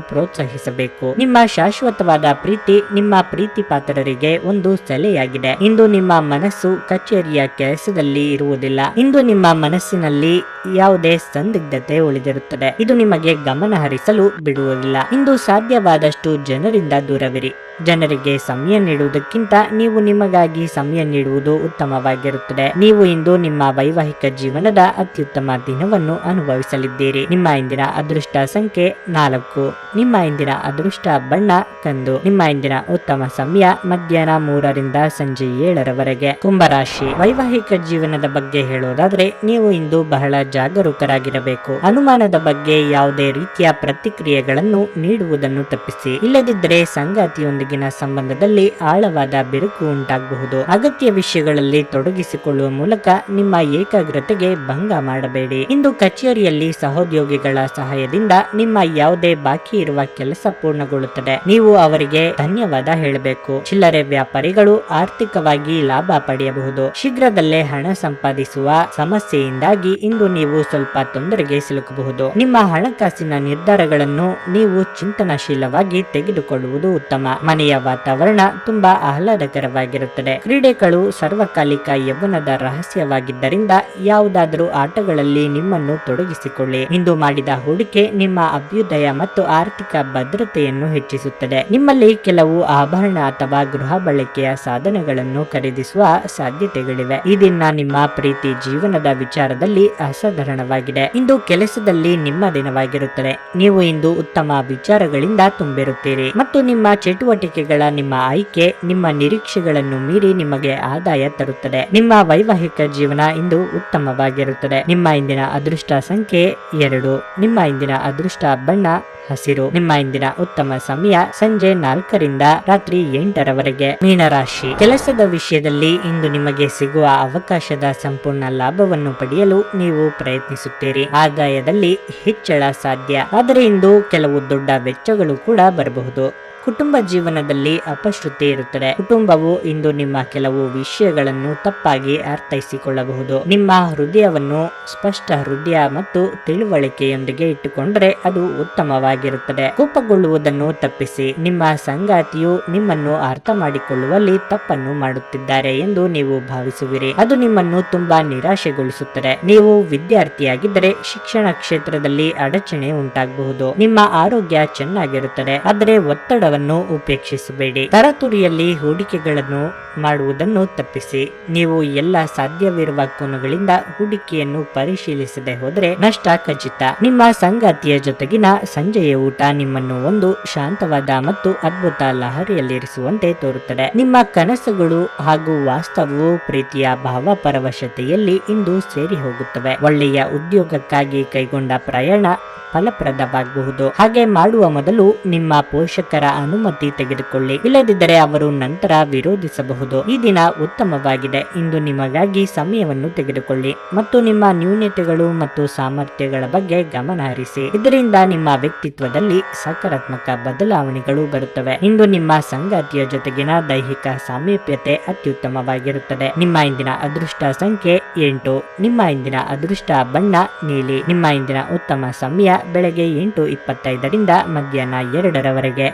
ಪ್ರೋತ್ಸಾಹಿಸಬೇಕು. ನಿಮ್ಮ ಶಾಶ್ವತವಾದ ಪ್ರೀತಿ ನಿಮ್ಮ ಪ್ರೀತಿ ಪಾತ್ರರಿಗೆ ಒಂದು ಸೆಲೆಯಾಗಿದೆ. ಇಂದು ನಿಮ್ಮ ಮನಸ್ಸು ಕಚೇರಿಯ ಕೆಲಸದಲ್ಲಿ ಇರುವುದಿಲ್ಲ. ಇಂದು ನಿಮ್ಮ ಮನಸ್ಸಿನಲ್ಲಿ ಯಾವುದೇ ಸಂದಿಗ್ಧತೆ ಉಳಿದಿರುತ್ತದೆ. ಇದು ನಿಮಗೆ ಗಮನ ಹರಿಸಲು ಬಿಡುವುದಿಲ್ಲ. ಇಂದು ಸಾಧ್ಯವಾದಷ್ಟು ಜನರಿಂದ ದೂರವಿರಿ. ಜನರಿಗೆ ಸಮಯ ನೀಡುವುದಕ್ಕಿಂತ ನೀವು ನಿಮಗಾಗಿ ಸಮಯ ನೀಡುವುದು ಉತ್ತಮವಾಗಿರುತ್ತದೆ. ನೀವು ಇಂದು ನಿಮ್ಮ ವೈವಾಹಿಕ ಜೀವನದ ಅತ್ಯುತ್ತಮ ದಿನವನ್ನು ಅನುಭವಿಸಲಿದ್ದೀರಿ. ನಿಮ್ಮ ಇಂದಿನ ಅದೃಷ್ಟ ಸಂಖ್ಯೆ 4. ನಿಮ್ಮ ಇಂದಿನ ಅದೃಷ್ಟ ಬಣ್ಣ ಕಂದು. ನಿಮ್ಮ ಇಂದಿನ ಉತ್ತಮ ಸಮಯ ಮಧ್ಯಾಹ್ನ 3ರಿಂದ ಸಂಜೆ 7ರವರೆಗೆ. ಕುಂಭರಾಶಿ. ವೈವಾಹಿಕ ಜೀವನದ ಬಗ್ಗೆ ಹೇಳೋದಾದ್ರೆ ನೀವು ಇಂದು ಬಹಳ ಜಾಗರೂಕರಾಗಿರಬೇಕು. ಅನುಮಾನದ ಬಗ್ಗೆ ಯಾವುದೇ ರೀತಿಯ ಪ್ರತಿಕ್ರಿಯೆಗಳನ್ನು ನೀಡುವುದನ್ನು ತಪ್ಪಿಸಿ. ಇಲ್ಲದಿದ್ದರೆ ಸಂಗಾತಿಯೊಂದಿಗಿನ ಸಂಬಂಧದಲ್ಲಿ ಆಳವಾದ ಬಿರುಕು ಉಂಟಾಗಬಹುದು. ಅಗತ್ಯ ವಿಷಯಗಳಲ್ಲಿ ತೊಡಗಿಸಿಕೊಳ್ಳುವ ಮೂಲಕ ನಿಮ್ಮ ಏಕಾಗ್ರತೆಗೆ ಭಂಗ ಮಾಡಬೇಡಿ. ಇಂದು ಕಚೇರಿಯಲ್ಲಿ ಸಹೋದ್ಯೋಗಿಗಳ ಸಹಾಯದಿಂದ ನಿಮ್ಮ ಯಾವುದೇ ಬಾಕಿ ಇರುವ ಕೆಲಸ ಪೂರ್ಣಗೊಳ್ಳುತ್ತದೆ. ನೀವು ಅವರಿಗೆ ಧನ್ಯವಾದ ಹೇಳಬೇಕು. ಚಿಲ್ಲರೆ ವ್ಯಾಪಾರಿಗಳು ಆರ್ಥಿಕವಾಗಿ ಲಾಭ ಪಡೆಯಬಹುದು. ಶೀಘ್ರದಲ್ಲೇ ಹಣ ಸಂಪಾದಿಸುವ ಸಮಸ್ಯೆಯಿಂದಾಗಿ ಇಂದು ನೀವು ಸ್ವಲ್ಪ ತೊಂದರೆಗೆ ಸಿಲುಕಬಹುದು. ನಿಮ್ಮ ಹಣಕಾಸಿನ ನಿರ್ಧಾರಗಳನ್ನು ನೀವು ಚಿಂತನಶೀಲವಾಗಿ ತೆಗೆದುಕೊಳ್ಳುವುದು ಉತ್ತಮ. ಮನೆಯ ವಾತಾವರಣ ತುಂಬಾ ಆಹ್ಲಾದಕರವಾಗಿರುತ್ತದೆ. ಕ್ರೀಡೆಗಳು ಸರ್ವಕಾಲಿಕ ಯೌವನದ ರಹಸ್ಯವಾಗಿದ್ದರಿಂದ ಯಾವುದಾದರೂ ಆಟಗಳಲ್ಲಿ ನಿಮ್ಮನ್ನು ತೊಡಗಿಸಿಕೊಳ್ಳಿ. ಇಂದು ಮಾಡಿದ ಹೂಡಿಕೆ ನಿಮ್ಮ ಅಭ್ಯುದಯ ಮತ್ತು ಆರ್ಥಿಕ ಭದ್ರತೆಯನ್ನು ಹೆಚ್ಚಿಸುತ್ತದೆ. ನಿಮ್ಮಲ್ಲಿ ಕೆಲವು ಆಭರಣ ಅಥವಾ ಗೃಹ ಬಳಕೆಯ ಸಾಧನಗಳನ್ನು ಖರೀದಿಸುವ ಸಾಧ್ಯತೆಗಳಿವೆ. ಈ ದಿನ ನಿಮ್ಮ ಪ್ರೀತಿ ಜೀವನದ ವಿಚಾರದಲ್ಲಿ ಅಸಾಧಾರಣವಾಗಿದೆ. ಇಂದು ಕೆಲಸದಲ್ಲಿ ನಿಮ್ಮ ದಿನವಾಗಿರುತ್ತದೆ. ನೀವು ಇಂದು ಉತ್ತಮ ವಿಚಾರಗಳಿಂದ ತುಂಬಿರುತ್ತೀರಿ ಮತ್ತು ನಿಮ್ಮ ಚಟುವಟಿಕೆಗಳ ನಿಮ್ಮ ಆಯ್ಕೆ ನಿಮ್ಮ ನಿರೀಕ್ಷೆಗಳನ್ನು ಮೀರಿ ನಿಮಗೆ ಆದಾಯ ತರುತ್ತದೆ. ನಿಮ್ಮ ವೈವಾಹಿಕ ಜೀವನ ಇಂದು ಉತ್ತಮವಾಗಿರುತ್ತದೆ. ನಿಮ್ಮ ಇಂದಿನ ಅದೃಷ್ಟ ಸಂಖ್ಯೆ 2. ನಿಮ್ಮ ಇಂದಿನ ಅದೃಷ್ಟ ಬಣ್ಣ ಹಸಿರು. ನಿಮ್ಮ ಇಂದಿನ ಉತ್ತಮ ಸಮಯ ಸಂಜೆ 4ರಿಂದ ರಾತ್ರಿ 8ರವರೆಗೆ. ಮೀನರಾಶಿ. ಕೆಲಸದ ವಿಷಯದಲ್ಲಿ ಇಂದು ನಿಮಗೆ ಸಿಗುವ ಅವಕಾಶದ ಸಂಪೂರ್ಣ ಲಾಭವನ್ನು ಪಡೆಯಲು ನೀವು ಪ್ರಯತ್ನಿಸುತ್ತೀರಿ. ಆದಾಯದಲ್ಲಿ ಹೆಚ್ಚಳ ಸಾಧ್ಯ. ಆದರೆ ಇಂದು ಕೆಲವು ದೊಡ್ಡ ವೆಚ್ಚಗಳು ಕೂಡ ಬರಬಹುದು. ಕುಟುಂಬ ಜೀವನದಲ್ಲಿ ಅಪಶ್ರುತಿ ಇರುತ್ತದೆ. ಕುಟುಂಬವು ಇಂದು ನಿಮ್ಮ ಕೆಲವು ವಿಷಯಗಳನ್ನು ತಪ್ಪಾಗಿ ಅರ್ಥೈಸಿಕೊಳ್ಳಬಹುದು. ನಿಮ್ಮ ಹೃದಯವನ್ನು ಸ್ಪಷ್ಟ ಹೃದಯ ಮತ್ತು ತಿಳುವಳಿಕೆಯೊಂದಿಗೆ ಇಟ್ಟುಕೊಂಡರೆ ಅದು ಉತ್ತಮವಾಗಿರುತ್ತದೆ. ಕೋಪಗೊಳ್ಳುವುದನ್ನು ತಪ್ಪಿಸಿ. ನಿಮ್ಮ ಸಂಗಾತಿಯು ನಿಮ್ಮನ್ನು ಅರ್ಥ ಮಾಡಿಕೊಳ್ಳುವಲ್ಲಿ ತಪ್ಪನ್ನು ಮಾಡುತ್ತಿದ್ದಾರೆ ಎಂದು ನೀವು ಭಾವಿಸುವಿರಿ. ಅದು ನಿಮ್ಮನ್ನು ತುಂಬಾ ನಿರಾಶೆಗೊಳಿಸುತ್ತದೆ. ನೀವು ವಿದ್ಯಾರ್ಥಿಯಾಗಿದ್ದರೆ ಶಿಕ್ಷಣ ಕ್ಷೇತ್ರದಲ್ಲಿ ಅಡಚಣೆ ಉಂಟಾಗಬಹುದು. ನಿಮ್ಮ ಆರೋಗ್ಯ ಚೆನ್ನಾಗಿರುತ್ತದೆ, ಆದರೆ ಒತ್ತಡವನ್ನು ಉಪೇಕ್ಷಿಸಬೇಡಿ. ತರತುರಿಯಲ್ಲಿ ಹೂಡಿಕೆಗಳನ್ನು ಮಾಡುವುದನ್ನು ತಪ್ಪಿಸಿ. ನೀವು ಎಲ್ಲ ಸಾಧ್ಯವಿರುವ ಕೋನಗಳಿಂದ ಹೂಡಿಕೆಯನ್ನು ಪರಿಶೀಲಿಸದೆ ಹೋದರೆ ನಷ್ಟ ಖಚಿತ. ನಿಮ್ಮ ಸಂಗಾತಿಯ ಜೊತೆಗಿನ ಸಂಜೆಯ ಊಟ ನಿಮ್ಮನ್ನು ಒಂದು ಶಾಂತವಾದ ಮತ್ತು ಅದ್ಭುತ ಲಹರಿಯಲ್ಲಿರಿಸುವಂತೆ ತೋರುತ್ತದೆ. ನಿಮ್ಮ ಕನಸುಗಳು ಹಾಗೂ ವಾಸ್ತವವು ಪ್ರೀತಿಯ ಭಾವಪರವಶತೆಯಲ್ಲಿ ಇಂದು ಸೇರಿ ಹೋಗುತ್ತವೆ. ಒಳ್ಳೆಯ ಉದ್ಯೋಗಕ್ಕಾಗಿ ಕೈಗೊಂಡ ಪ್ರಯಾಣ ಫಲಪ್ರದವಾಗಬಹುದು. ಹಾಗೆ ಮಾಡುವ ಮೊದಲು ನಿಮ್ಮ ಪೋಷಕರ ಅನುಮತಿ ತೆಗೆದುಕೊಳ್ಳಿ, ಇಲ್ಲದಿದ್ದರೆ ಅವರು ನಂತರ ವಿರೋಧಿಸಬಹುದು. ಈ ದಿನ ಉತ್ತಮವಾಗಿದೆ. ಇಂದು ನಿಮಗಾಗಿ ಸಮಯವನ್ನು ತೆಗೆದುಕೊಳ್ಳಿ ಮತ್ತು ನಿಮ್ಮ ನ್ಯೂನತೆಗಳು ಮತ್ತು ಸಾಮರ್ಥ್ಯಗಳ ಬಗ್ಗೆ ಗಮನ ಹರಿಸಿ. ಇದರಿಂದ ನಿಮ್ಮ ವ್ಯಕ್ತಿತ್ವದಲ್ಲಿ ಸಕಾರಾತ್ಮಕ ಬದಲಾವಣೆಗಳು ಬರುತ್ತವೆ. ಇಂದು ನಿಮ್ಮ ಸಂಗಾತಿಯ ಜೊತೆಗಿನ ದೈಹಿಕ ಸಾಮೀಪ್ಯತೆ ಅತ್ಯುತ್ತಮವಾಗಿರುತ್ತದೆ. ನಿಮ್ಮ ಇಂದಿನ ಅದೃಷ್ಟ ಸಂಖ್ಯೆ 8. ನಿಮ್ಮ ಇಂದಿನ ಅದೃಷ್ಟ ಬಣ್ಣ ನೀಲಿ. ನಿಮ್ಮ ಇಂದಿನ ಉತ್ತಮ ಸಮಯ ಬೆಳಗ್ಗೆ 8:25 ರಿಂದ ಮಧ್ಯಾಹ್ನ 2 ರವರೆಗೆ.